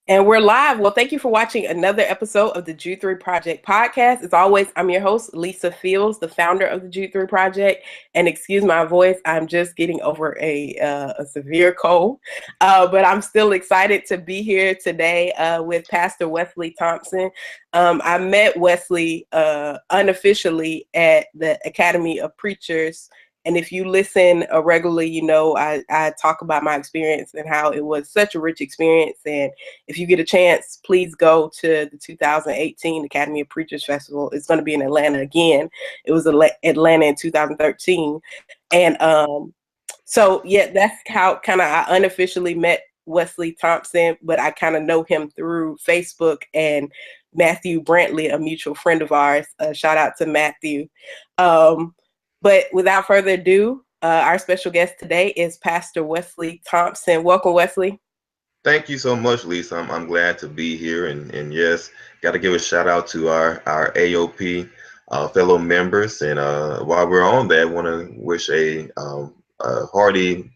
And we're live. Well, thank you for watching another episode of the Jude 3 Project podcast. As always, I'm your host, Lisa Fields, the founder of the Jude 3 Project. And excuse my voice, I'm just getting over a severe cold. But I'm still excited to be here today with Pastor Wesley Thompson. I met Wesley unofficially at the Academy of Preachers. And if you listen regularly, you know I talk about my experience and how it was such a rich experience. And if you get a chance, please go to the 2018 Academy of Preachers Festival. It's going to be in Atlanta again. It was Atlanta in 2013. And so, yeah, that's how kind of I unofficially met Wesley Thompson, but I kind of know him through Facebook and Matthew Brantley, a mutual friend of ours. Shout out to Matthew. But without further ado, our special guest today is Pastor Wesley Thompson. Welcome, Wesley. Thank you so much, Lisa. I'm glad to be here, and yes, got to give a shout out to our AOP fellow members. And while we're on that, I want to wish a hearty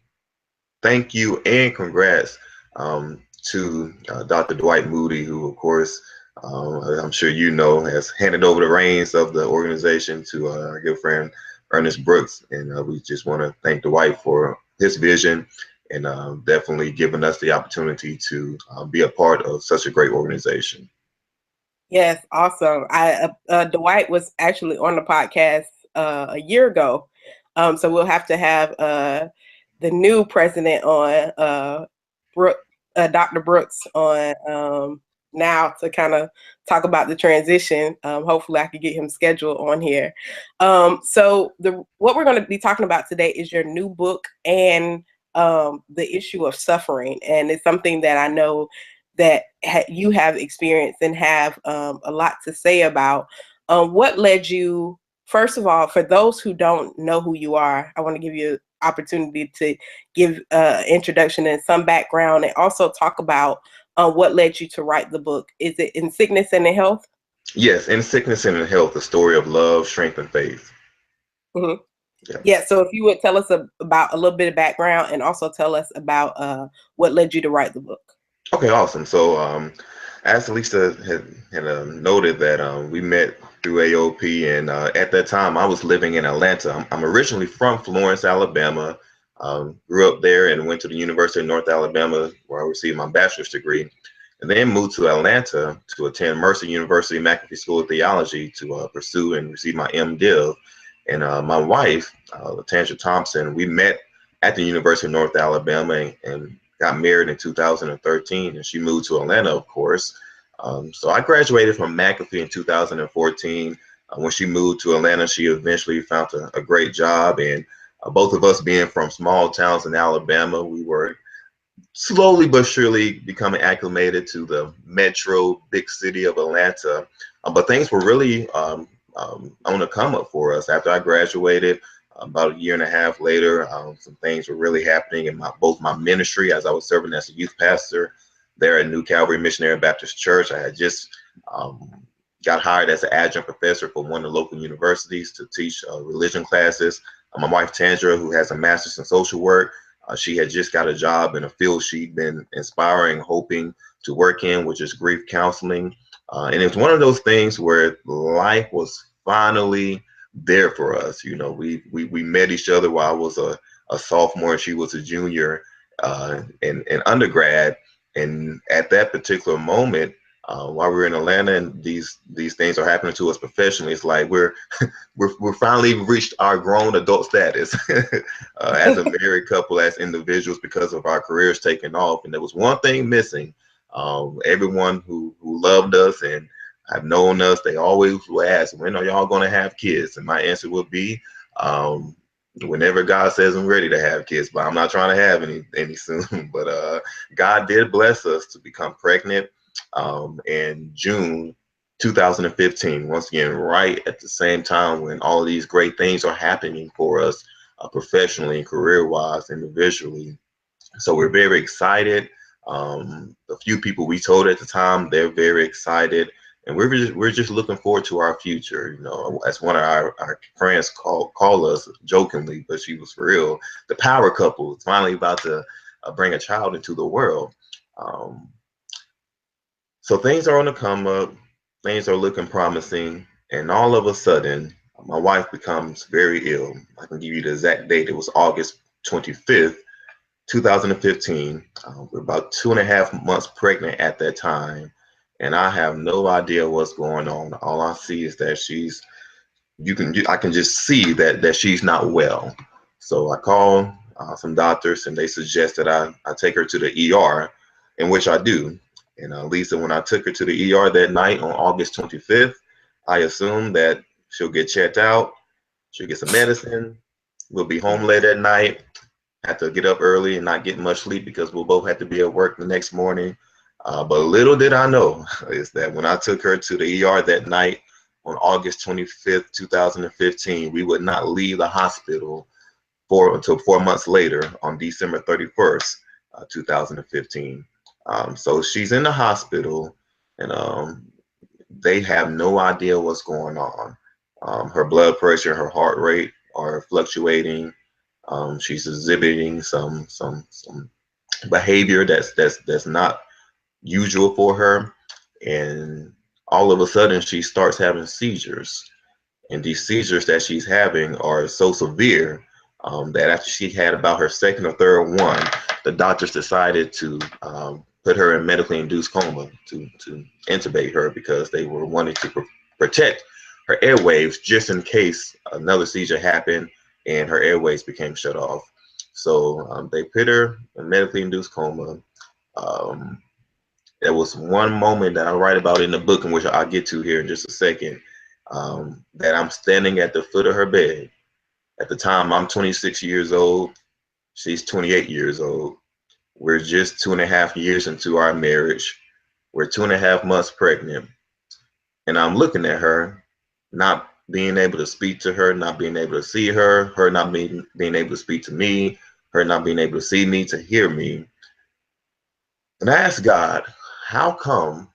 thank you and congrats to Dr. Dwight Moody, who, of course, I'm sure you know, has handed over the reins of the organization to our good friend Ernest Brooks. And we just want to thank Dwight for his vision and definitely giving us the opportunity to be a part of such a great organization. Yes, awesome. Dwight was actually on the podcast a year ago, so we'll have to have the new president on, Dr. Brooks, on now to kind of talk about the transition. Hopefully, I could get him scheduled on here. So what we're going to be talking about today is your new book and the issue of suffering, and it's something that I know that you have experienced and have a lot to say about. What led you, first of all, for those who don't know who you are, I want to give you an opportunity to give introduction and some background, and also talk about what led you to write the book. Is it In Sickness and in Health? Yes, in sickness and in health, the story of love, strength, and faith. Mm-hmm. Yeah. Yeah, so if you would tell us about a little bit of background and also tell us about what led you to write the book. Okay, awesome. So, as Lisa had noted that we met through AOP, and at that time I was living in Atlanta. I'm originally from Florence, Alabama. Grew up there and went to the University of North Alabama, where I received my bachelor's degree, and then moved to Atlanta to attend Mercer University McAfee School of Theology to pursue and receive my MDiv. And my wife, Latasha Thompson, we met at the University of North Alabama and got married in 2013, and she moved to Atlanta, of course. So I graduated from McAfee in 2014. When she moved to Atlanta, she eventually found a great job, and both of us being from small towns in Alabama, we were slowly but surely becoming acclimated to the metro big city of Atlanta. But things were really on the come up for us after I graduated. About a year and a half later, some things were really happening in both my ministry, as I was serving as a youth pastor there at New Calvary Missionary Baptist Church. I had just got hired as an adjunct professor for one of the local universities to teach religion classes. My wife Tandra, who has a master's in social work, she had just got a job in a field she'd been inspiring, hoping to work in, which is grief counseling. And it's one of those things where life was finally there for us. You know, we met each other while I was a sophomore and she was a junior in undergrad. And at that particular moment, while we're in Atlanta and these things are happening to us professionally, it's like we're finally reached our grown adult status as a married couple, as individuals, because of our careers taking off. And there was one thing missing. Everyone who loved us and have known us, they always will ask, when are y'all going to have kids? And my answer would be, whenever God says I'm ready to have kids, but I'm not trying to have any soon. But God did bless us to become pregnant in June 2015. Once again, right at the same time when all of these great things are happening for us professionally and career-wise, individually. So we're very excited. The few people we told at the time, they're very excited. And we're just looking forward to our future. You know, as one of our friends call us jokingly, but she was for real, the power couple is finally about to bring a child into the world. Um, So things are on the come up, things are looking promising, and all of a sudden, my wife becomes very ill. I can give you the exact date. It was August 25th, 2015. We're about 2.5 months pregnant at that time, and I have no idea what's going on. All I see is that I can just see that she's not well. So I call some doctors, and they suggest that I take her to the ER, in which I do. And Lisa, when I took her to the ER that night on August 25th, I assumed that she'll get checked out, she'll get some medicine, we'll be home late at night, have to get up early and not get much sleep because we'll both have to be at work the next morning. But little did I know is that when I took her to the ER that night on August 25th, 2015, we would not leave the hospital until 4 months later on December 31st, 2015. So she's in the hospital, and they have no idea what's going on. Her blood pressure, her heart rate are fluctuating. She's exhibiting some behavior that's not usual for her, and all of a sudden she starts having seizures. And these seizures that she's having are so severe that after she had about her second or third one, the doctors decided to put her in medically induced coma to intubate her because they were wanting to protect her airwaves just in case another seizure happened and her airways became shut off. So they put her in medically induced coma. Um, there was one moment that I write about in the book, in which I'll get to here in just a second, that I'm standing at the foot of her bed. At the time, I'm 26 years old. She's 28 years old. We're just 2.5 years into our marriage. We're 2.5 months pregnant. And I'm looking at her, not being able to speak to her, not being able to see her, her not being able to speak to me, her not being able to see me, to hear me. And I asked God, how come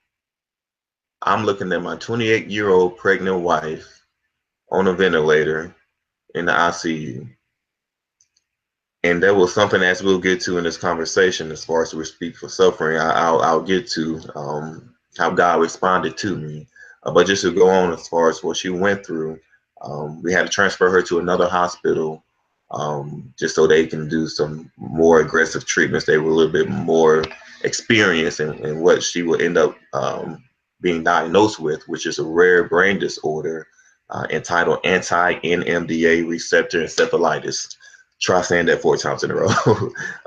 I'm looking at my 28-year-old pregnant wife on a ventilator in the ICU? And there was something, as we'll get to in this conversation, as far as we speak for suffering, I'll get to how God responded to me. But just to go on as far as what she went through, we had to transfer her to another hospital just so they can do some more aggressive treatments. They were a little bit more experienced in what she would end up being diagnosed with, which is a rare brain disorder entitled anti-NMDA receptor encephalitis. Try saying that 4 times in a row.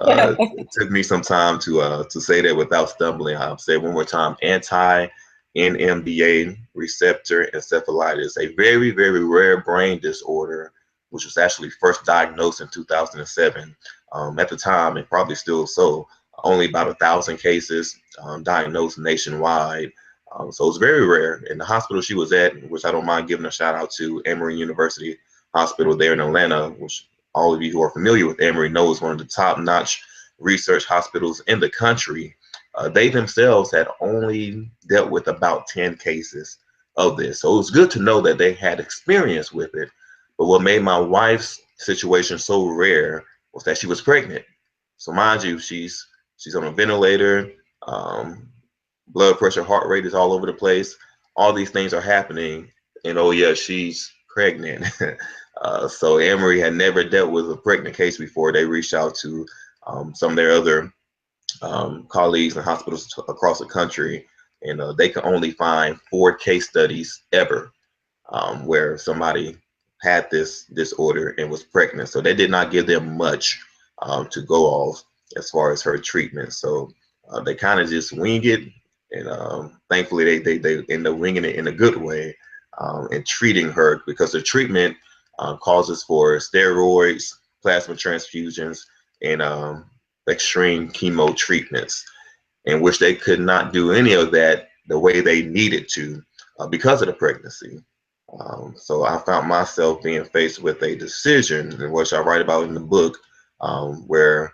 It took me some time to say that without stumbling. I'll say it one more time: anti-NMDA receptor encephalitis, a very, very rare brain disorder, which was actually first diagnosed in 2007. At the time, and probably still so, only about 1,000 cases diagnosed nationwide. So it's very rare. In the hospital she was at, which I don't mind giving a shout out to, Emory University Hospital there in Atlanta, which all of you who are familiar with Emory know is one of the top-notch research hospitals in the country. They themselves had only dealt with about 10 cases of this. So it was good to know that they had experience with it. But what made my wife's situation so rare was that she was pregnant. So mind you, she's on a ventilator, blood pressure, heart rate is all over the place. All these things are happening, and oh yeah, she's pregnant. So Emory had never dealt with a pregnant case before. They reached out to some of their other colleagues and hospitals across the country, and they could only find 4 case studies ever where somebody had this disorder and was pregnant. So they did not give them much to go off as far as her treatment. So they kind of just wing it, and thankfully they end up winging it in a good way and treating her, because the treatment causes for steroids, plasma transfusions, and extreme chemo treatments, in which they could not do any of that the way they needed to because of the pregnancy. So I found myself being faced with a decision, in which I write about in the book, where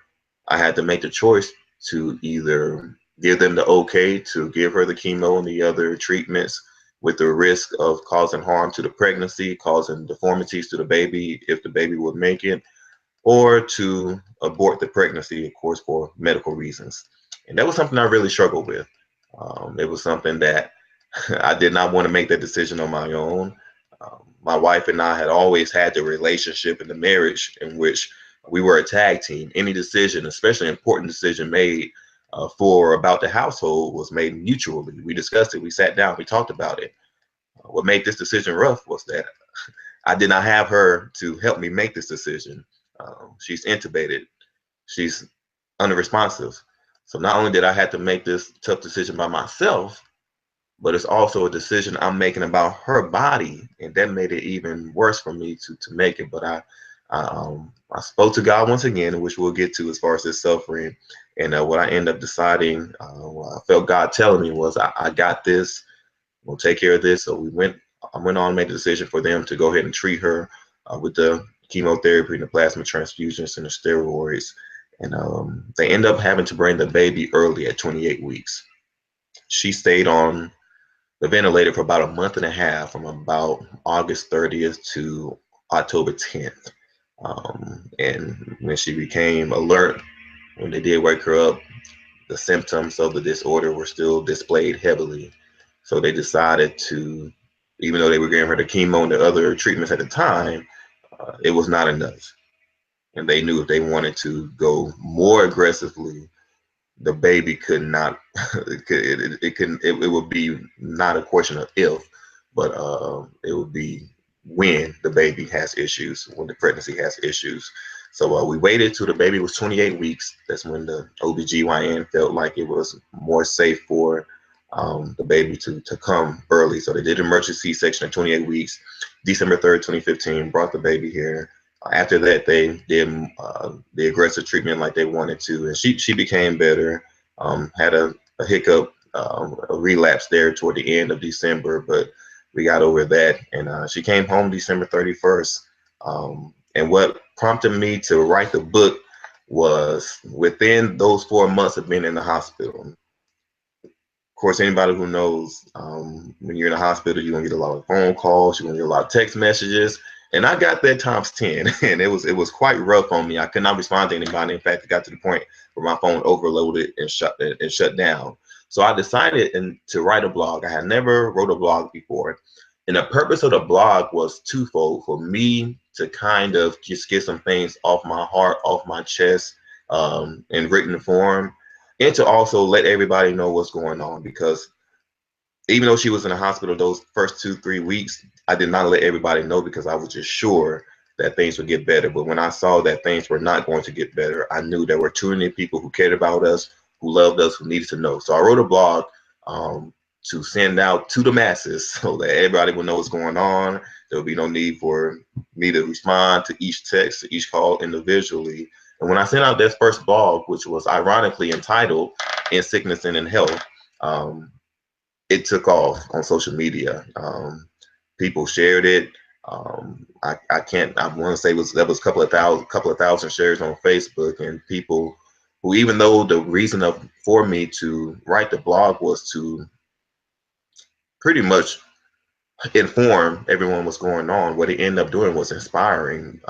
I had to make the choice to either give them the okay to give her the chemo and the other treatments with the risk of causing harm to the pregnancy, causing deformities to the baby if the baby would make it, or to abort the pregnancy, of course, for medical reasons. And that was something I really struggled with. It was something that I did not want to make that decision on my own. My wife and I had always had the relationship and the marriage in which we were a tag team. Any decision, especially important decision made for about the household, was made mutually. We discussed it. We sat down. We talked about it. What made this decision rough was that I did not have her to help me make this decision. She's intubated. She's unresponsive. So not only did I have to make this tough decision by myself, but it's also a decision I'm making about her body, and that made it even worse for me to make it. But I spoke to God once again, which we'll get to as far as this suffering, and what I ended up deciding, what I felt God telling me was, I got this. We'll take care of this. So I went on and made the decision for them to go ahead and treat her with the chemotherapy and the plasma transfusions and the steroids, and they end up having to bring the baby early at 28 weeks. She stayed on the ventilator for about a month and a half, from about August 30th to October 10th. And when she became alert, when they did wake her up, the symptoms of the disorder were still displayed heavily. So they decided to, even though they were giving her the chemo and the other treatments at the time, it was not enough. And they knew if they wanted to go more aggressively, the baby could not it would be not a question of if, but it would be when the baby has issues, when the pregnancy has issues. So we waited till the baby was 28 weeks. That's when the OBGYN felt like it was more safe for the baby to come early. So they did emergency C-section at 28 weeks. December 3rd, 2015, brought the baby here. After that, they did the aggressive treatment like they wanted to, and she became better. Had a hiccup, a relapse there toward the end of December, but we got over that, and she came home December 31st. And what prompted me to write the book was within those 4 months of being in the hospital. Of course, anybody who knows, when you're in the hospital, you're gonna get a lot of phone calls, you're gonna get a lot of text messages, and I got that times 10, and it was quite rough on me. I could not respond to anybody. In fact, it got to the point where my phone overloaded and shut down. So I decided to write a blog. I had never wrote a blog before, and the purpose of the blog was twofold: for me to kind of just get some things off my heart, off my chest, in written form, and to also let everybody know what's going on. Because even though she was in the hospital those first 2-3 weeks, I did not let everybody know, because I was just sure that things would get better. But when I saw that things were not going to get better, I knew there were too many people who cared about us, who loved us, who needed to know. So I wrote a blog to send out to the masses so that everybody would know what's going on. There would be no need for me to respond to each text, to each call individually. And when I sent out that first blog, which was ironically entitled "In Sickness and in Health," it took off on social media. People shared it. I want to say there was a couple of thousand shares on Facebook, and people who, even though the reason for me to write the blog was to pretty much inform everyone what's going on, what it ended up doing was inspiring,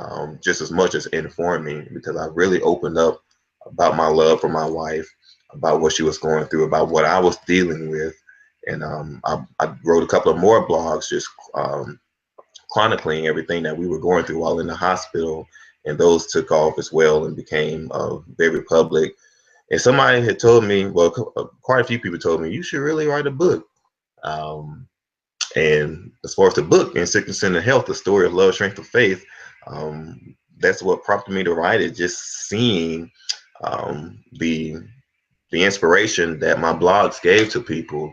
just as much as informing, because I really opened up about my love for my wife, about what she was going through, about what I was dealing with. And I wrote a couple of more blogs, just chronicling everything that we were going through while in the hospital, and those took off as well and became very public. And somebody had told me, well, quite a few people told me, you should really write a book. Um, and as far as the book, "In Sickness and in Health: The Story of Love, Strength, of Faith," that's what prompted me to write it. Just seeing the inspiration that my blogs gave to people.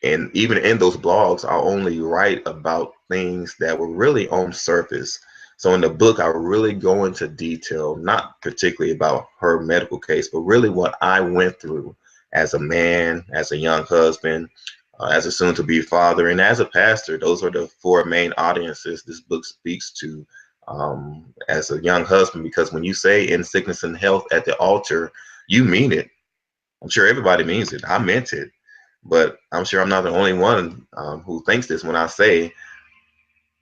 And even in those blogs, I only write about things that were really on surface. So in the book, I really go into detail, not particularly about her medical case, but really what I went through as a man, as a young husband, as a soon-to-be father, and as a pastor. Those are the four main audiences this book speaks to, as a young husband. Because when you say "in sickness and health" at the altar, you mean it. I'm sure everybody means it. I meant it. But I'm sure I'm not the only one who thinks this. When I said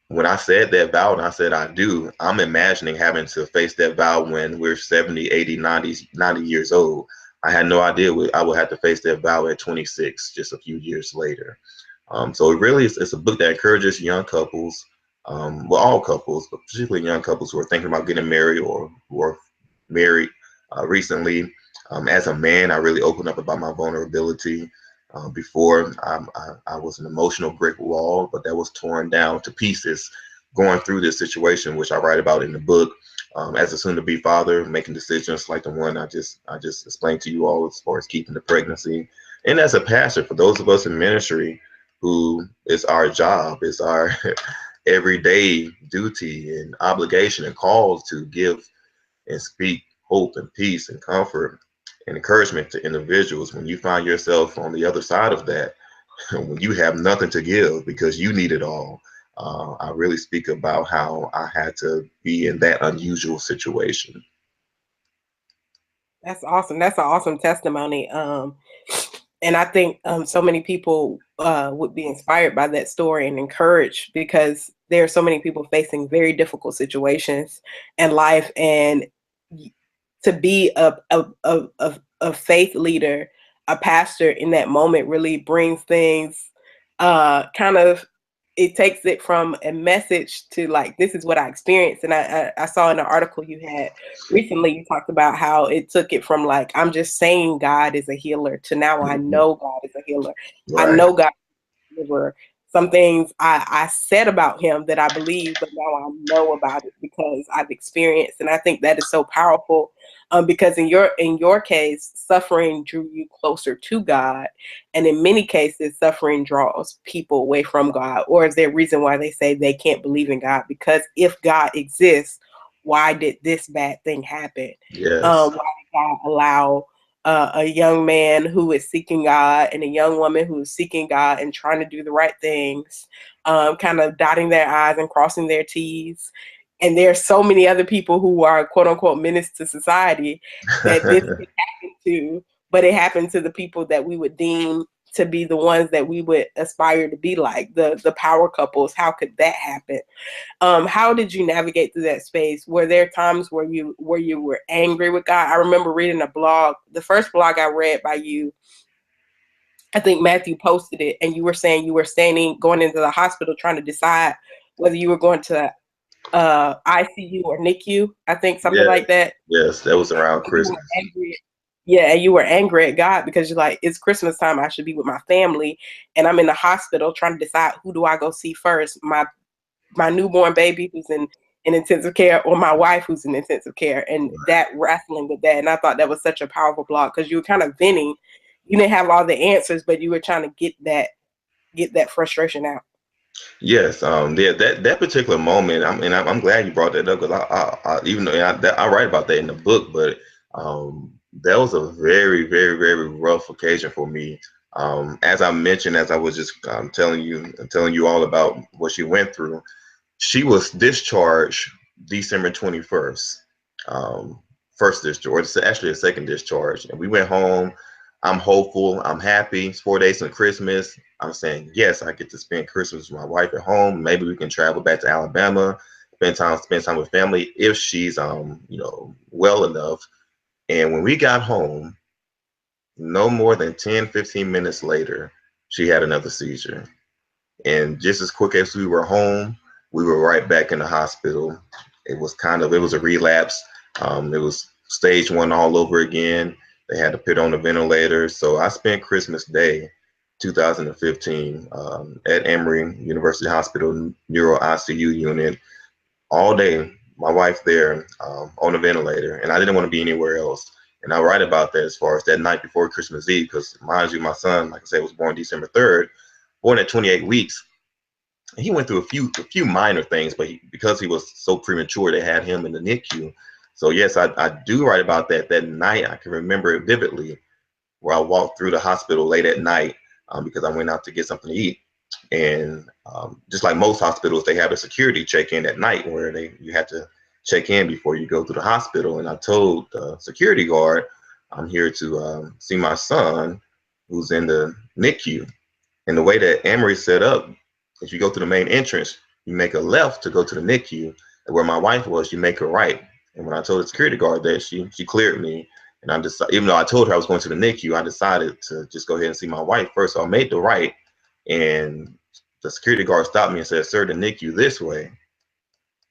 that vow and I said "I do," I'm imagining having to face that vow when we're 70, 80, 90 years old. I had no idea I would have to face that vow at 26, just a few years later. So it really is, it's a book that encourages young couples, well, all couples, but particularly young couples who are thinking about getting married or who are married recently. As a man, I really opened up about my vulnerability. Before, I was an emotional brick wall, but that was torn down to pieces going through this situation, which I write about in the book. As a soon-to-be father, making decisions like the one I just explained to you all as far as keeping the pregnancy, and as a pastor, for those of us in ministry, who is our job, is our everyday duty and obligation and calls to give and speak hope and peace and comfort and encouragement to individuals. When you find yourself on the other side of that, when you have nothing to give because you need it all, I really speak about how I had to be in that unusual situation. That's awesome. That's an awesome testimony. And I think so many people would be inspired by that story and encouraged, because there are so many people facing very difficult situations in life, and to be a faith leader, a pastor in that moment really brings things kind of, it takes it from a message to like, this is what I experienced. And I saw in an article you had recently, you talked about how it took it from like, I'm just saying God is a healer, to now I Mhm. know God is a healer. I Right. know God is a deliverer. Some things I said about him that I believe, but now I know about it because I've experienced. And I think that is so powerful, because in your case, suffering drew you closer to God, and in many cases, suffering draws people away from God, or is there a reason why they say they can't believe in God? Because if God exists, why did this bad thing happen? Yes. Why did God allow a young man who is seeking God and a young woman who is seeking God and trying to do the right things, kind of dotting their I's and crossing their T's? And there's so many other people who are quote unquote menace to society that this could happen to, but it happened to the people that we would deem to be the ones that we would aspire to be like, the power couples. How could that happen? How did you navigate through that space? Were there times where you were angry with God? I remember reading a blog, the first blog I read by you, I think Matthew posted it, and you were saying you were going into the hospital trying to decide whether you were going to ICU or NICU, I think something Yes. like that. Yes. That was around You were Christmas. angry. Yeah, and you were angry at God because you're like, it's Christmas time. I should be with my family, and I'm in the hospital trying to decide, who do I go see first? My newborn baby who's in intensive care, or my wife who's in intensive care, and that wrestling with that. And I thought that was such a powerful blog, because you were kind of venting. You didn't have all the answers, but you were trying to get that frustration out. Yes, yeah, that particular moment. I'm glad you brought that up, because I even though I write about that in the book, but that was a very, very, very rough occasion for me. As I mentioned, as I was just telling you all about what she went through, she was discharged December 21st. First discharge, it's actually a second discharge, and we went home. I'm hopeful. I'm happy. It's 4 days from Christmas. I'm saying, yes, I get to spend Christmas with my wife at home. Maybe we can travel back to Alabama, spend time with family if she's well enough. And when we got home, no more than 10, 15 minutes later, she had another seizure. And just as quick as we were home, we were right back in the hospital. It was a relapse. It was stage one all over again. They had to put on a ventilator. So I spent Christmas Day 2015 at Emory University Hospital Neuro ICU unit all day. My wife there on a ventilator, and I didn't want to be anywhere else. And I write about that as far as that night before Christmas Eve, because mind you, my son, like I said, was born December 3rd, born at 28 weeks. He went through a few minor things, but because he was so premature, they had him in the NICU. So yes, I do write about that night. I can remember it vividly, where I walked through the hospital late at night, because I went out to get something to eat. And just like most hospitals, they have a security check-in at night where you have to check in before you go to the hospital. And I told the security guard, I'm here to see my son who's in the NICU. And the way that Emory set up, if you go through the main entrance, you make a left to go to the NICU. And where my wife was, you make a right. And when I told the security guard that, she cleared me. And I decided, even though I told her I was going to the NICU, I decided to just go ahead and see my wife first. So I made the right, and the security guard stopped me and said, "Sir, the NICU this way."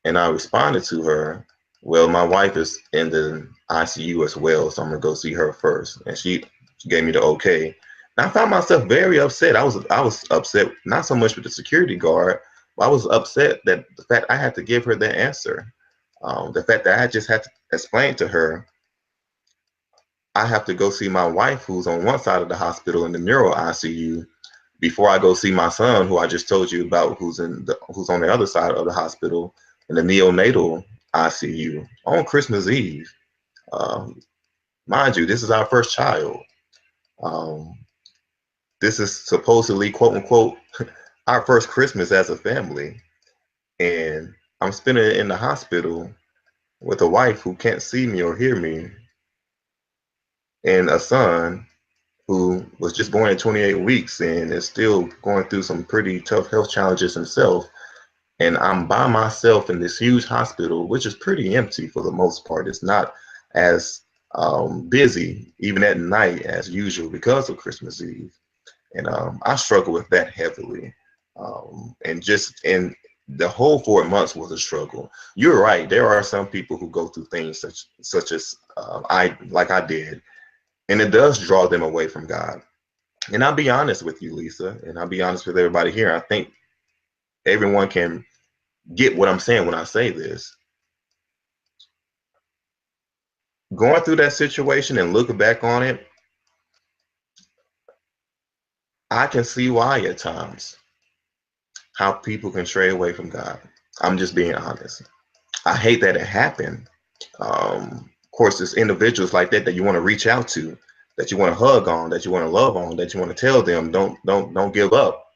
And I responded to her, "Well, my wife is in the ICU as well, so I'm gonna go see her first." And she gave me the okay. And I found myself very upset. I was upset not so much with the security guard, but I was upset that the fact I had to give her that answer. The fact that I just had to explain to her I have to go see my wife who's on one side of the hospital in the neuro ICU before I go see my son who I just told you about who's on the other side of the hospital in the neonatal ICU on Christmas Eve. Um, Mind you, this is our first child. Um, this is supposedly, quote unquote, our first Christmas as a family. And I'm spending it in the hospital with a wife who can't see me or hear me and a son who was just born at 28 weeks and is still going through some pretty tough health challenges himself. And I'm by myself in this huge hospital, which is pretty empty for the most part. It's not as busy, even at night, as usual because of Christmas Eve. And I struggle with that heavily. And just in the whole 4 months was a struggle. You're right. There are some people who go through things such as I did, and it does draw them away from God. And I'll be honest with you, Lisa, and I'll be honest with everybody here. I think everyone can get what I'm saying when I say this. Going through that situation and looking back on it, I can see why at times how people can stray away from God. I'm just being honest. I hate that it happened. Of course, there's individuals like that that you want to reach out to, that you want to hug on, that you want to love on, that you want to tell them don't give up.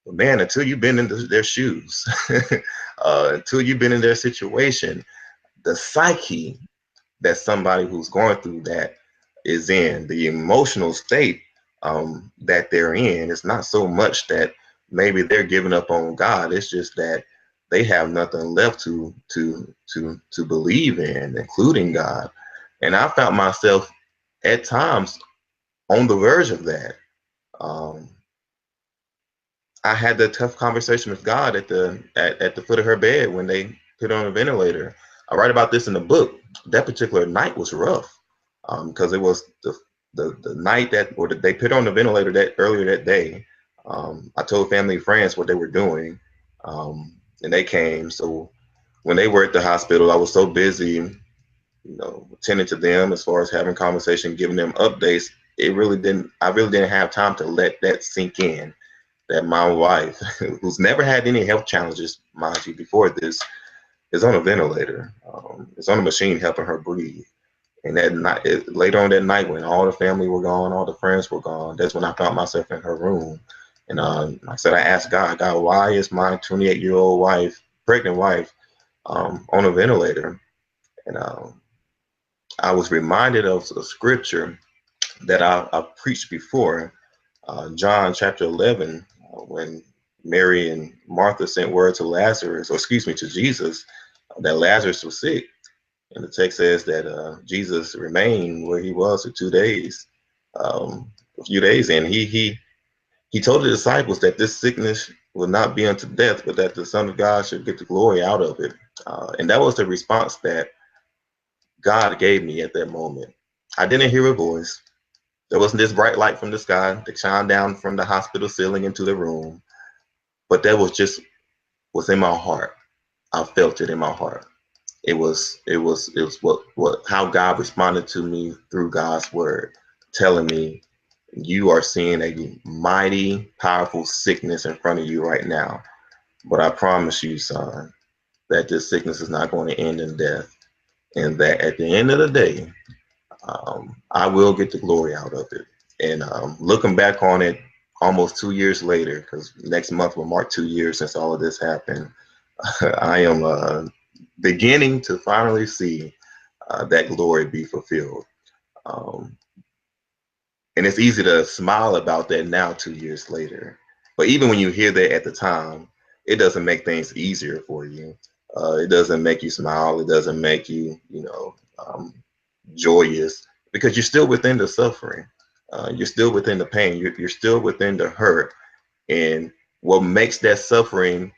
But man, until you've been in their shoes, until you've been in their situation, the psyche that somebody who's going through that is in, the emotional state that they're in, it's not so much that maybe they're giving up on God. It's just that they have nothing left to believe in, including God. And I found myself at times on the verge of that. Um, I had that tough conversation with God at the foot of her bed when they put her on a ventilator. I write about this in the book. That particular night was rough because it was the night that they put her on the ventilator that earlier that day. I told family and friends what they were doing, and they came. So when they were at the hospital, I was so busy, attending to them as far as having conversation, giving them updates. I really didn't have time to let that sink in that my wife, who's never had any health challenges, mind you, before this, is on a ventilator. Is on a machine helping her breathe. And that night, later on that night, when all the family were gone, all the friends were gone, that's when I found myself in her room. And like I said, I asked God, why is my 28-year-old wife, pregnant wife, on a ventilator? And I was reminded of a scripture that I preached before, John chapter 11, when Mary and Martha sent word to Lazarus, or excuse me, to Jesus, that Lazarus was sick. And the text says that Jesus remained where he was for 2 days, a few days, and he told the disciples that this sickness will not be unto death, but that the Son of God should get the glory out of it. And that was the response that God gave me at that moment. I didn't hear a voice. There wasn't this bright light from the sky that shined down from the hospital ceiling into the room, but that was just was in my heart. I felt it in my heart. It was what how God responded to me through God's word, telling me you are seeing a mighty, powerful sickness in front of you right now. But I promise you, son, that this sickness is not going to end in death. And that at the end of the day, I will get the glory out of it. And looking back on it almost 2 years later, because next month will mark 2 years since all of this happened, I am beginning to finally see that glory be fulfilled. Um, and it's easy to smile about that now, 2 years later. But even when you hear that at the time, it doesn't make things easier for you. It doesn't make you smile. It doesn't make you, joyous, because you're still within the suffering. You're still within the pain. You're still within the hurt. And what makes that suffering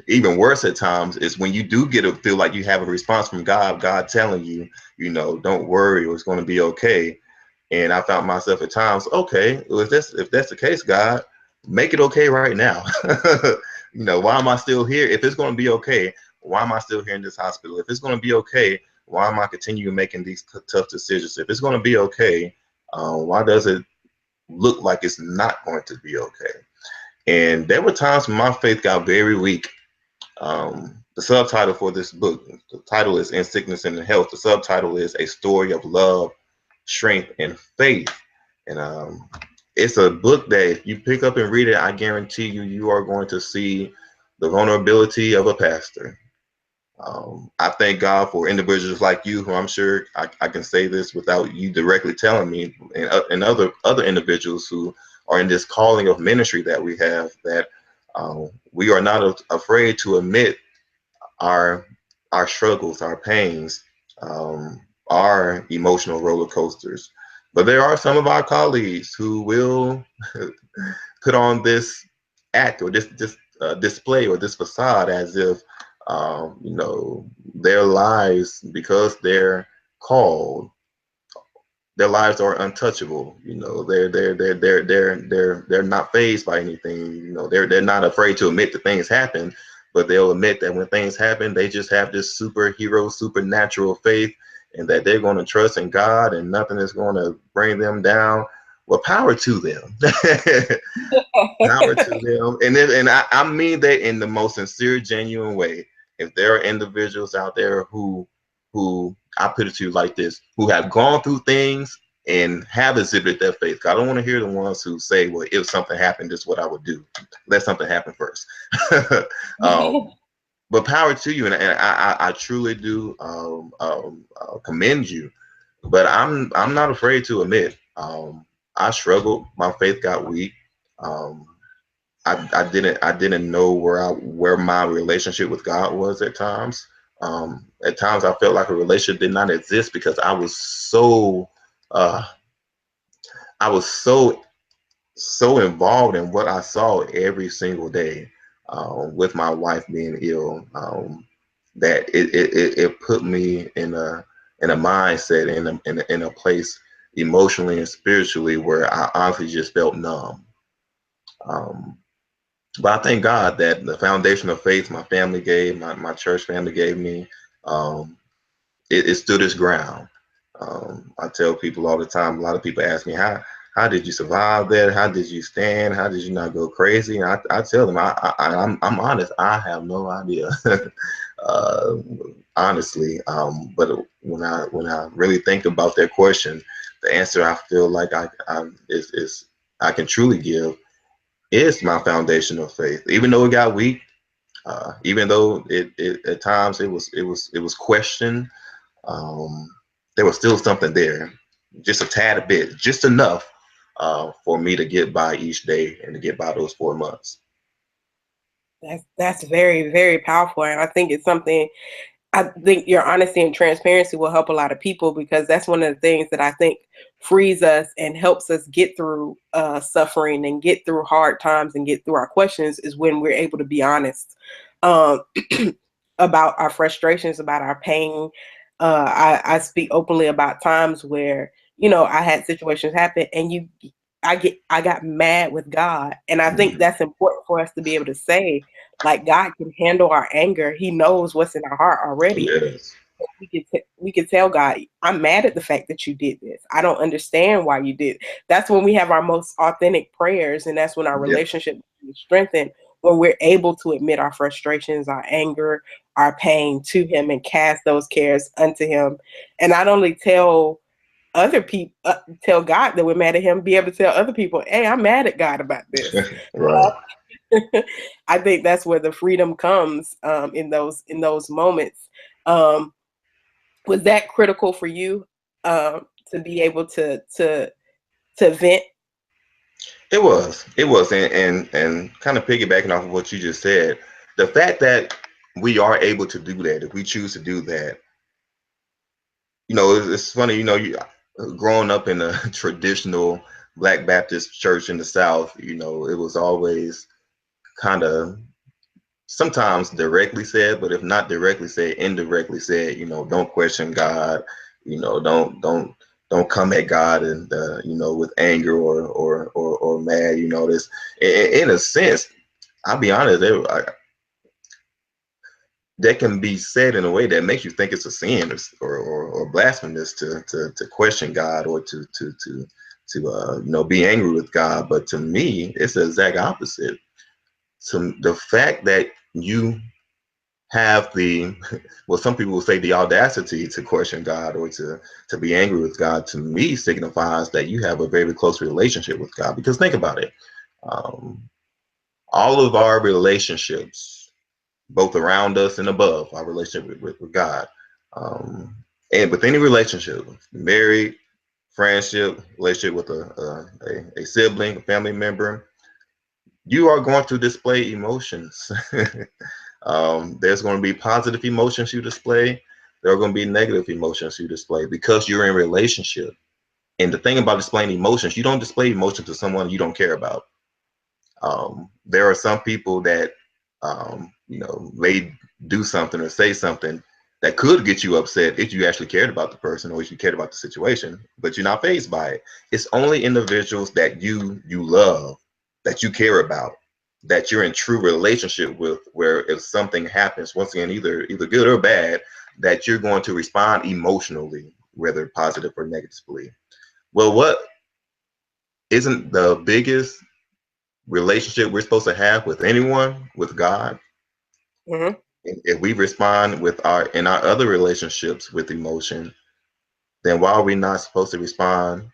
even worse at times is when you do get to feel like you have a response from God telling you, don't worry, it's going to be okay. And I found myself at times, okay, well, if that's the case, God, make it okay right now. Why am I still here? If it's going to be okay, why am I still here in this hospital? If it's going to be okay, why am I continuing making these tough decisions? If it's going to be okay, why does it look like it's not going to be okay? And there were times when my faith got very weak. The subtitle for this book, the title is In Sickness and in Health. The subtitle is A Story of Love, Strength, and Faith. And it's a book that if you pick up and read it, I guarantee you are going to see the vulnerability of a pastor. I thank God for individuals like you, who I'm sure I can say this without you directly telling me, and other individuals who are in this calling of ministry that we have, that we are not afraid to admit our struggles, our pains, our emotional roller coasters. But there are some of our colleagues who will put on this act, or this display, or this facade, as if their lives, because they're called, their lives are untouchable. They're not fazed by anything. They're not afraid to admit that things happen, but they'll admit that when things happen, they just have this superhero, supernatural faith, and that they're going to trust in God, and nothing is going to bring them down. Well, power to them. Power to them. And I mean that in the most sincere, genuine way. If there are individuals out there who I put it to you like this, who have gone through things and have exhibited their faith. I don't want to hear the ones who say, well, if something happened, this is what I would do. Let something happen first. But power to you, and I truly do commend you. But I'm not afraid to admit, I struggled. My faith got weak. Um, I didn't know where my relationship with God was at times. At times I felt like a relationship did not exist, because uh, I was so involved in what I saw every single day, with my wife being ill, that it put me in a mindset, in a place emotionally and spiritually, where I honestly just felt numb. Um, But I thank God that the foundation of faith my family gave, my church family gave me, um, it stood its ground. I tell people all the time, a lot of people ask me, how did you survive that? How did you stand? How did you not go crazy? And I tell them, I'm honest, I have no idea. uh, Honestly, but when I really think about that question, the answer I feel like I can truly give is my foundation of faith. Even though it got weak, even though it at times it was questioned, um, there was still something there, just a tad bit, just enough for me to get by each day and to get by those 4 months. That's very, very powerful, and I think it's something. I think your honesty and transparency will help a lot of people, because that's one of the things that I think frees us and helps us get through suffering and get through hard times and get through our questions, is when we're able to be honest um, about our frustrations, about our pain. I speak openly about times where, I had situations happen, and I got mad with God. And I think Mhm. that's important for us to be able to say, like, God can handle our anger. He knows what's in our heart already. Yes. We can tell God, I'm mad at the fact that you did this. I don't understand why you did. That's when we have our most authentic prayers, and that's when our Yep. relationship is strengthened, when we're able to admit our frustrations, our anger, our pain to Him, and cast those cares unto Him. And not only tell other people, tell God that we're mad at Him, be able to tell other people, hey, I'm mad at God about this. Right. I think that's where the freedom comes, in those moments. Um, was that critical for you, to be able to vent? It was, and kind of piggybacking off of what you just said, the fact that we are able to do that, if we choose to do that, it's funny, growing up in a traditional Black Baptist church in the South, it was always kind of sometimes directly said, but if not directly said, indirectly said, don't question God, don't come at God and with anger or mad, this in a sense, I'll be honest, that can be said in a way that makes you think it's a sin or blasphemous to question God or to be angry with God. But to me, it's the exact opposite. So the fact that you have the well, some people will say the audacity to question God or to be angry with God, to me signifies that you have a very close relationship with God. Because think about it, um, all of our relationships, both around us and above our relationship with God, um, and with any relationship, married, friendship, relationship with a sibling, a family member, you are going to display emotions. There's going to be positive emotions you display. There are going to be negative emotions you display because you're in relationship. And the thing about displaying emotions, you don't display emotion to someone you don't care about. There are some people that, may do something or say something that could get you upset if you actually cared about the person or if you cared about the situation, but you're not fazed by it. It's only individuals that you love, that you care about, that you're in true relationship with, where if something happens, once again, either good or bad, that you're going to respond emotionally, whether positive or negatively. Well, what isn't the biggest relationship we're supposed to have with anyone, with God? Mm-hmm. If we respond with our other relationships with emotion, then why are we not supposed to respond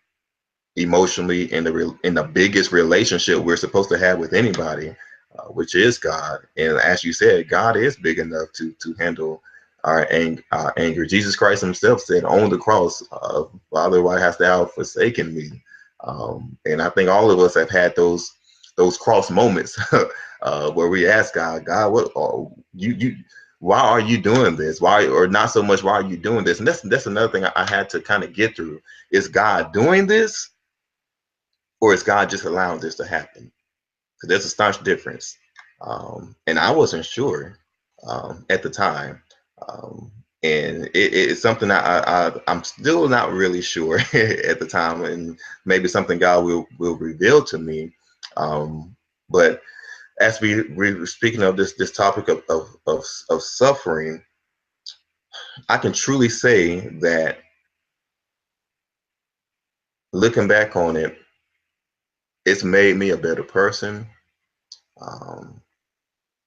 emotionally in the biggest relationship we're supposed to have with anybody, which is God? And as you said, God is big enough to handle our anger. Jesus Christ Himself said on the cross, "Father, why hast Thou forsaken me?" And I think all of us have had those cross moments where we ask God, "God, what you? Why are you doing this? Why, or not so much, why are you doing this?" And that's another thing I had to kind of get through. Is God doing this, or is God just allowing this to happen? Because there's a stark difference. And I wasn't sure at the time. Um, and it's something that I'm still not really sure at the time, and maybe something God will reveal to me. But as we were speaking of this topic of suffering, I can truly say that looking back on it, it's made me a better person. Um,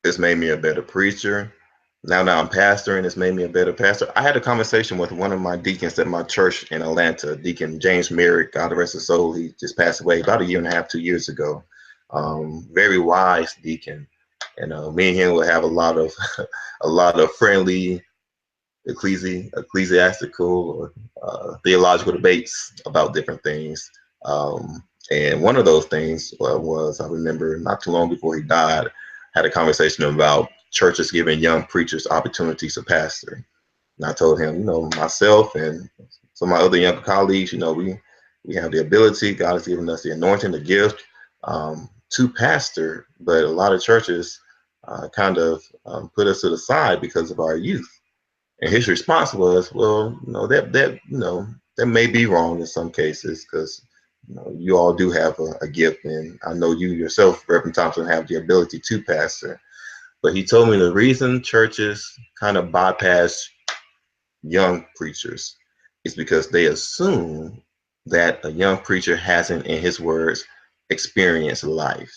It's made me a better preacher. Now that I'm pastoring, it's made me a better pastor. I had a conversation with one of my deacons at my church in Atlanta, Deacon James Merrick, God rest his soul. He just passed away about a year and a half, 2 years ago. Very wise deacon, and me and him will have a lot of a lot of friendly ecclesiastical or theological debates about different things. And one of those things was, I remember not too long before he died, had a conversation about churches giving young preachers opportunities to pastor. And I told him, myself and some of my other younger colleagues, we have the ability. God has given us the anointing, the gift to pastor, but a lot of churches kind of put us to the side because of our youth. And his response was, well, that may be wrong in some cases, because you all do have a gift, and I know you yourself, Reverend Thompson, have the ability to pastor. But he told me the reason churches kind of bypass young preachers is because they assume that a young preacher hasn't, in his words, experienced life.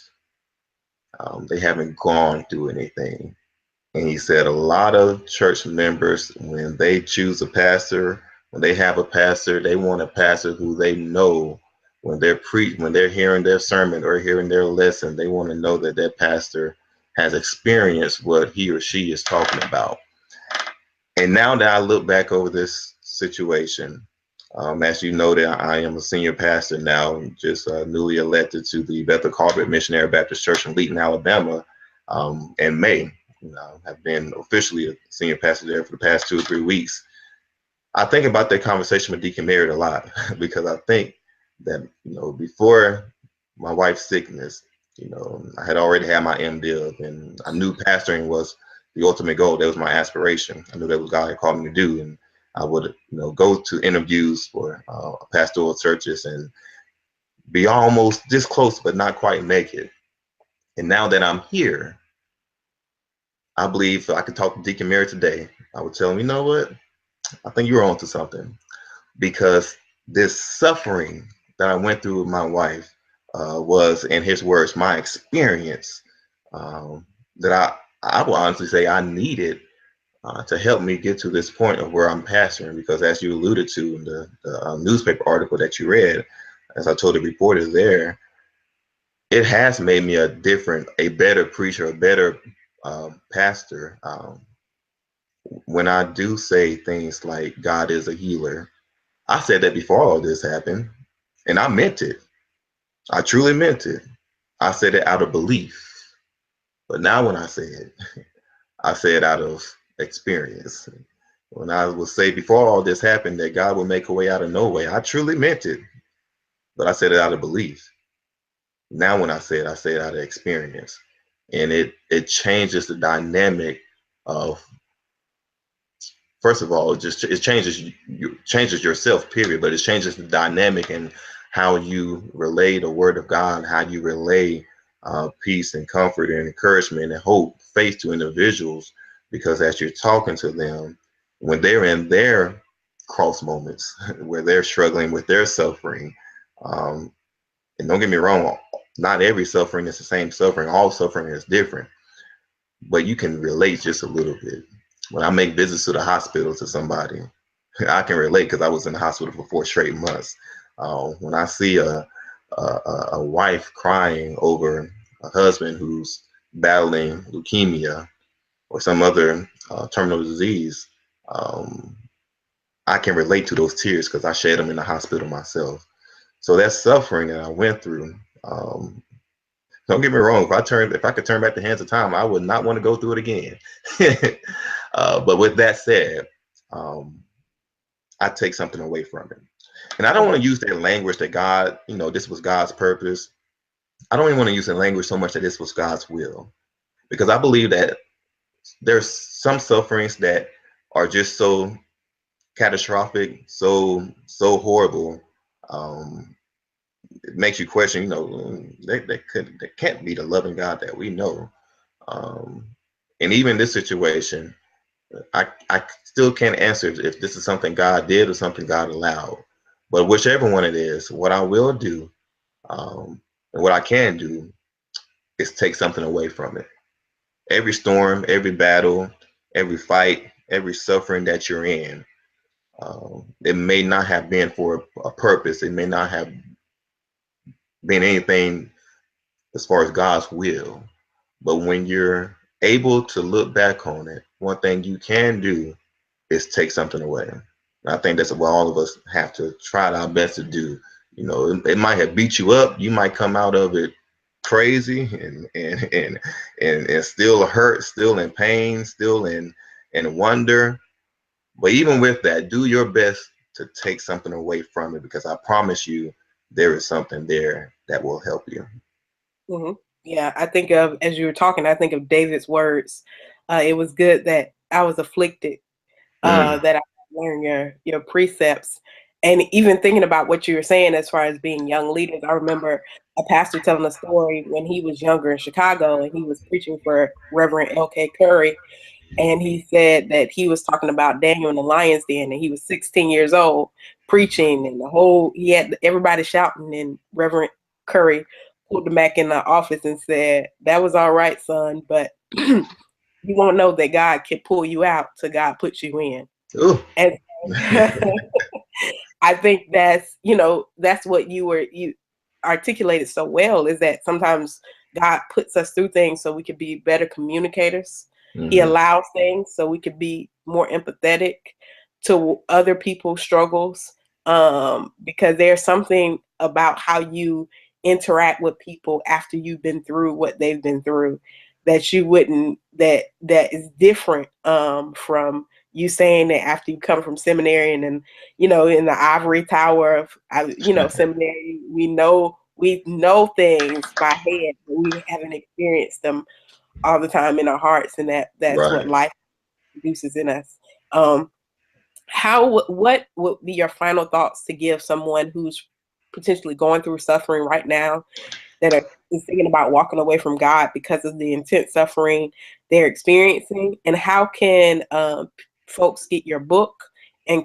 They haven't gone through anything. And he said a lot of church members, when they choose a pastor, when they have a pastor, they want a pastor who they know when when they're hearing their sermon or hearing their lesson, they want to know that that pastor has experienced what he or she is talking about. And now that I look back over this situation, as you know, that I am a senior pastor now, just newly elected to the Bethel Carpet Missionary Baptist Church in Leeton, Alabama, in May. Have been officially a senior pastor there for the past 2 or 3 weeks. I think about that conversation with Deacon Merritt a lot because I think that, before my wife's sickness, I had already had my MDiv, and I knew pastoring was the ultimate goal. That was my aspiration. I knew that was God had called me to do, and I would, go to interviews for pastoral churches and be almost this close, but not quite make it. And now that I'm here, I believe I could talk to Deacon Merritt today. I would tell him, you know what? I think you're onto something, because this suffering that I went through with my wife was, in his words, my experience, that I will honestly say I needed to help me get to this point of where I'm pastoring. Because as you alluded to in the newspaper article that you read, as I told the reporters there, it has made me a better preacher, a better pastor. When I do say things like God is a healer, I said that before all this happened, and I meant it. I truly meant it. I said it out of belief. But now when I say it, I say it out of experience. When I will say before all this happened that God will make a way out of no way, I truly meant it. But I said it out of belief. Now when I say it out of experience. And it changes the dynamic of, first of all, it changes yourself, period, but it changes the dynamic and how you relay the word of God, how you relay peace and comfort and encouragement and hope, faith to individuals. Because as you're talking to them, when they're in their cross moments, where they're struggling with their suffering, and don't get me wrong, not every suffering is the same suffering. All suffering is different, but you can relate just a little bit. When I make visits to the hospital to somebody, I can relate because I was in the hospital for 4 straight months. When I see a wife crying over a husband who's battling leukemia or some other terminal disease, um, I can relate to those tears because I shed them in the hospital myself. So that suffering that I went through, don't get me wrong. If I could turn back the hands of time, I would not want to go through it again. But with that said, um, I take something away from it. And I don't want to use that language that God, this was God's purpose. I don't even want to use the language so much that this was God's will, because I believe that there's some sufferings that are just so catastrophic, so horrible. Um, it makes you question, they can't be the loving God that we know. Um, and even this situation, I still can't answer if this is something God did or something God allowed. But whichever one it is, what I will do, and what I can do, is take something away from it. Every storm, every battle, every fight, every suffering that you're in, it may not have been for a purpose. It may not have been anything as far as God's will. But when you're able to look back on it, one thing you can do is take something away. And I think that's what all of us have to try our best to do. It might have beat you up. You might come out of it crazy and still hurt, still in pain, still in wonder. But even with that, do your best to take something away from it, because I promise you there is something there that will help you. Mm-hmm. Yeah, I think of, as you were talking, I think of David's words. It was good that I was afflicted, that I learned your precepts. And even thinking about what you were saying as far as being young leaders, I remember a pastor telling a story when he was younger in Chicago, and he was preaching for Reverend L.K. Curry. And he said that he was talking about Daniel in the lion's den, and he was 16 years old preaching, and he had everybody shouting, and Reverend Curry pulled him back in the office and said, "That was all right, son, but you won't know that God can pull you out till God puts you in." Ooh. And I think that's what you articulated so well, is that sometimes God puts us through things so we can be better communicators. He allows things so we could be more empathetic to other people's struggles, because there's something about how you interact with people after you've been through what they've been through that you wouldn't that is different from you saying that after you come from seminary and then, you know, in the ivory tower of, you know, seminary, we know things by head, but we haven't experienced them all the time in our hearts, and that's what Right. life produces in us. What would be your final thoughts to give someone who's potentially going through suffering right now, that is thinking about walking away from God because of the intense suffering they're experiencing? And how can folks get your book and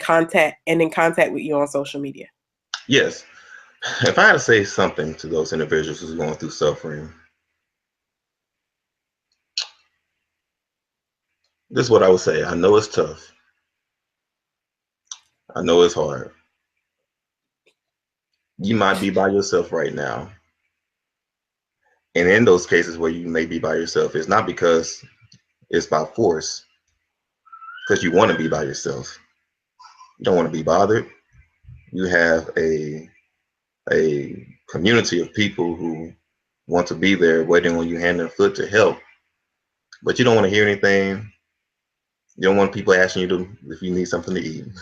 in contact with you on social media? Yes. If I had to say something to those individuals who's going through suffering, this is what I would say. I know it's tough. I know it's hard. You might be by yourself right now. And in those cases where you may be by yourself, it's not because it's by force, because you want to be by yourself. You don't want to be bothered. You have a community of people who want to be there waiting on you hand and foot to help, but you don't want to hear anything. You don't want people asking you to if you need something to eat. You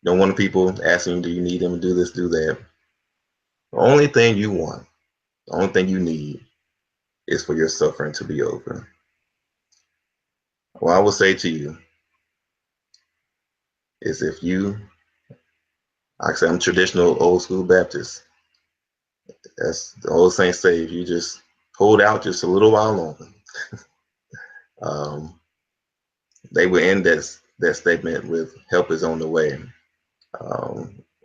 don't want people asking you, do you need them to do this, do that. The only thing you want, the only thing you need is for your suffering to be over. What I will say to you is if you, like I say, I'm traditional old school Baptist. That's the old saints say, if you just hold out just a little while longer, um, they will end that statement with help is on the way.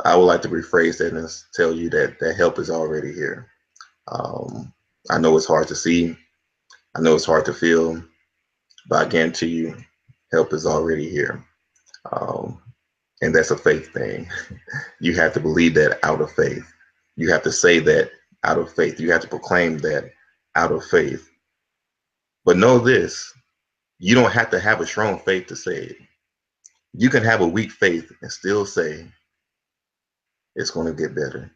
I would like to rephrase that and tell you that help is already here. Um, I know it's hard to see. I know it's hard to feel, but I guarantee you, help is already here. Um, and that's a faith thing. You have to believe that out of faith. You have to say that out of faith. You have to proclaim that out of faith. But know this, you don't have to have a strong faith to say it. You can have a weak faith and still say it's going to get better.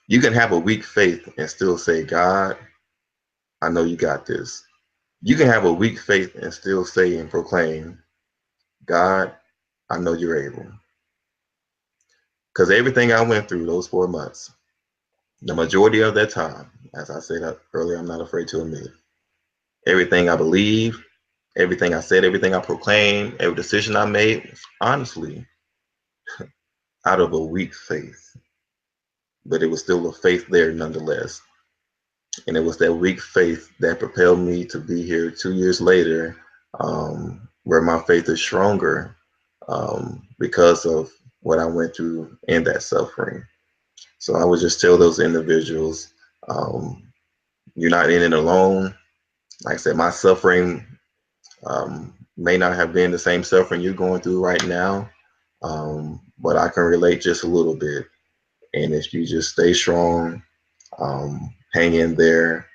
You can have a weak faith and still say, God, I know you got this. You can have a weak faith and still say and proclaim, God, I know you're able. Because everything I went through those 4 months, the majority of that time, as I said earlier, I'm not afraid to admit, everything I believed, everything I said, everything I proclaimed, every decision I made, honestly, out of a weak faith. But it was still a faith there nonetheless. And it was that weak faith that propelled me to be here 2 years later, where my faith is stronger because of what I went through in that suffering. So I would just tell those individuals, you're not in it alone. Like I said, my suffering may not have been the same suffering you're going through right now, but I can relate just a little bit. And if you just stay strong, hang in there,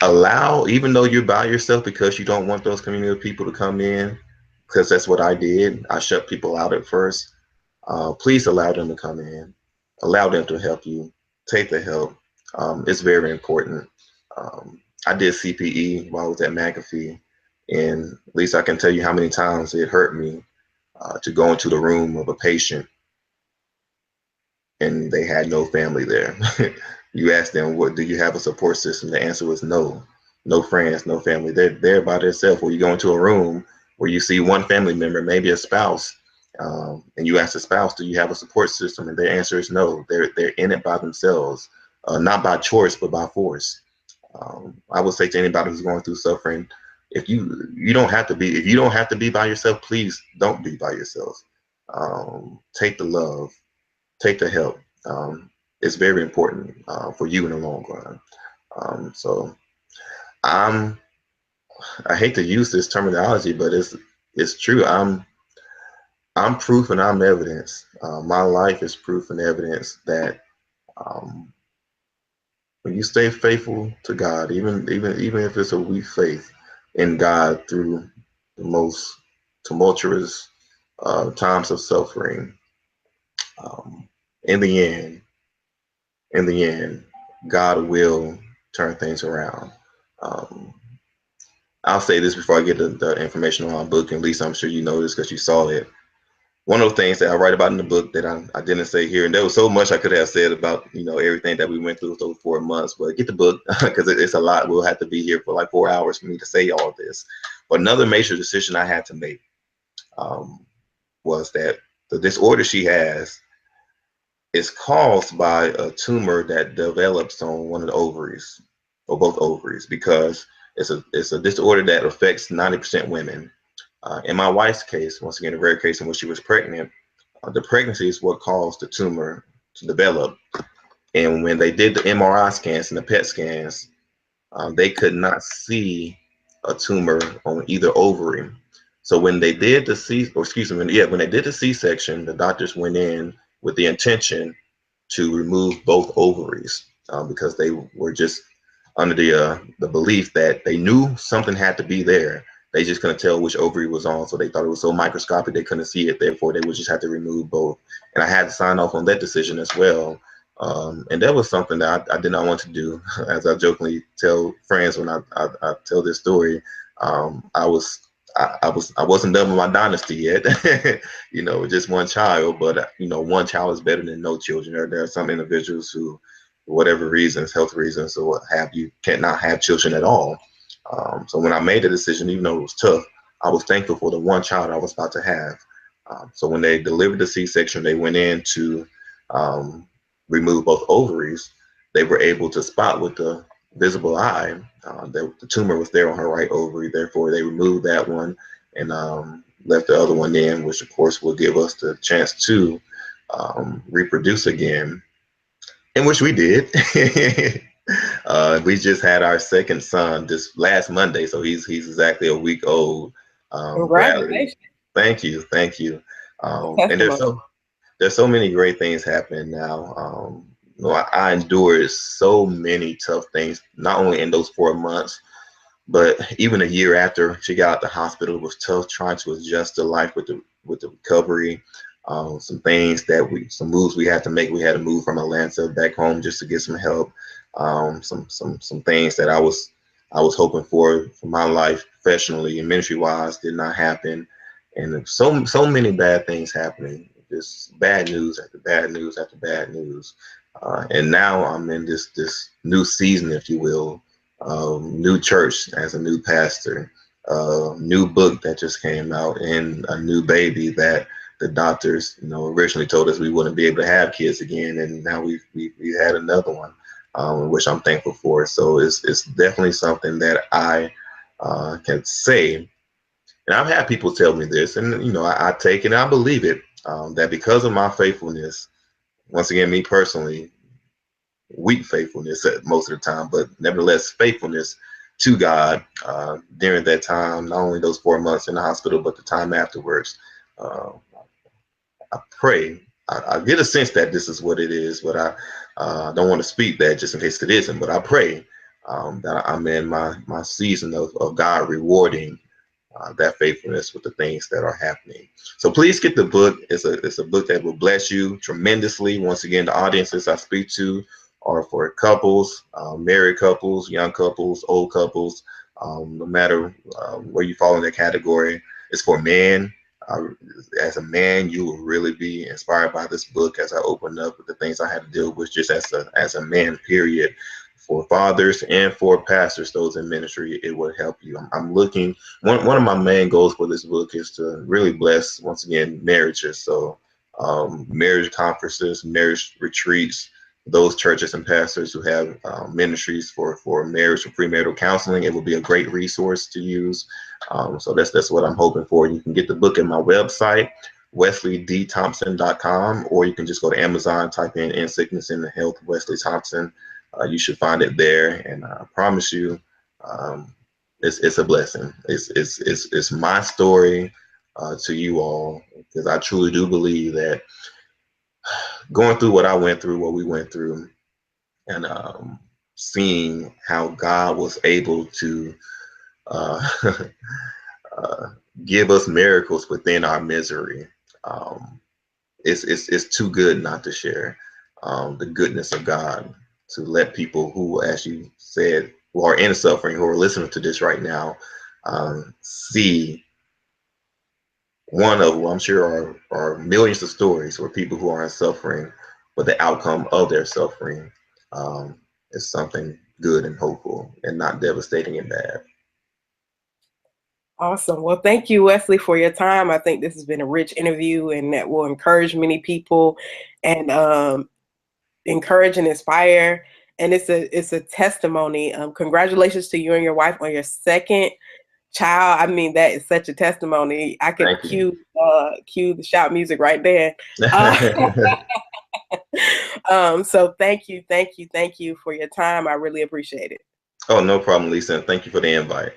even though you're by yourself because you don't want those community of people to come in, because that's what I did. I shut people out at first. Please allow them to come in, allow them to help you, take the help. It's very important. I did CPE while I was at McAfee, and at least I can tell you how many times it hurt me to go into the room of a patient and they had no family there. You ask them, what do you have a support system? The answer was no. No friends, no family. They're there by themselves. Or you go into a room where you see one family member, maybe a spouse, and you ask the spouse, do you have a support system? And their answer is no. They're in it by themselves, not by choice, but by force. I would say to anybody who's going through suffering, if you don't have to be by yourself, please don't be by yourself. Take the love, take the help. It's very important for you in the long run. So I'm I hate to use this terminology, but it's true. I'm proof and I'm evidence. My life is proof and evidence that um, when you stay faithful to God, even if it's a weak faith in God through the most tumultuous times of suffering, um, in the end, in the end, God will turn things around. Um, I'll say this before I get the information on my book, and at least I'm sure you know this because you saw it. one of the things that I write about in the book that I didn't say here, and there was so much I could have said about, everything that we went through those 4 months, but get the book because it's a lot. We'll have to be here for like 4 hours for me to say all this. But another major decision I had to make um, was that the disorder she has is caused by a tumor that develops on one of the ovaries or both ovaries, because it's a disorder that affects 90% women. In my wife's case, once again, a rare case in which she was pregnant, the pregnancy is what caused the tumor to develop. And when they did the MRI scans and the PET scans, they could not see a tumor on either ovary. So when they did the when they did the C-section, the doctors went in with the intention to remove both ovaries, because they were just under the belief that they knew something had to be there. They just couldn't tell which ovary was on, so they thought it was so microscopic they couldn't see it. Therefore, they would just have to remove both. And I had to sign off on that decision as well. And that was something that I did not want to do. As I jokingly tell friends when I tell this story, I wasn't done with my dynasty yet. Just one child, but one child is better than no children. There are some individuals who, for whatever reasons, health reasons or what have you, cannot have children at all. So when I made the decision, even though it was tough, I was thankful for the one child I was about to have. So when they delivered the C-section, they went in to um, remove both ovaries. They were able to spot with the visible eye that the tumor was there on her right ovary. Therefore, they removed that one and left the other one in, which of course will give us the chance to reproduce again, in which we did. We just had our second son this last Monday, so he's exactly a week old. Bradley, Congratulations. thank you, thank you. And Testimony. there's so many great things happening now. I endured so many tough things, not only in those 4 months, but even a year after she got out the hospital. It was tough trying to adjust to life with the recovery. Some moves we had to make. We had to move from Atlanta back home just to get some help. Some things that I was hoping for my life professionally and ministry wise did not happen, and so many bad things happening. Just bad news after bad news after bad news. And now I'm in this new season, if you will, new church as a new pastor, new book that just came out, and a new baby that the doctors, originally told us we wouldn't be able to have kids again, and now we've had another one, which I'm thankful for. So it's definitely something that I can say, and I've had people tell me this, and I take it and I believe it, that because of my faithfulness, once again, me personally, weak faithfulness at most of the time, but nevertheless faithfulness to God during that time, not only those 4 months in the hospital, but the time afterwards. Uh, I pray. I get a sense that this is what it is, but I don't want to speak that just in case it isn't. But I pray that I'm in my season of God rewarding that faithfulness with the things that are happening. So please get the book. It's a book that will bless you tremendously. Once again, the audiences I speak to are for couples, married couples, young couples, old couples, no matter where you fall in that category. It's for men. Uh, as a man, you will really be inspired by this book as I open up with the things I had to deal with just as a man, period. For fathers and for pastors, those in ministry, it will help you. I'm looking, one of my main goals for this book is to really bless, once again, marriages. So marriage conferences, marriage retreats, those churches and pastors who have ministries for marriage or premarital counseling, it will be a great resource to use. So that's what I'm hoping for. You can get the book at my website, wesleydthompson.com, or you can just go to Amazon, type in Sickness and Health, Wesley Thompson. You should find it there, and I promise you, it's a blessing. It's my story to you all, because I truly do believe that going through what I went through, what we went through, and seeing how God was able to uh, uh, give us miracles within our misery. Um, it's too good not to share the goodness of God, to let people who, as you said, who are in suffering, who are listening to this right now, see one of, I'm sure, are millions of stories where people who aren't suffering, but the outcome of their suffering is something good and hopeful and not devastating and bad. Awesome. Well, thank you, Wesley, for your time. I think this has been a rich interview and that will encourage many people and encourage and inspire. And it's a testimony. Congratulations to you and your wife on your second child. I mean, that is such a testimony. I could Thank you. cue the shout music right there. So thank you for your time. I really appreciate it. Oh, no problem, Lisa. And thank you for the invite.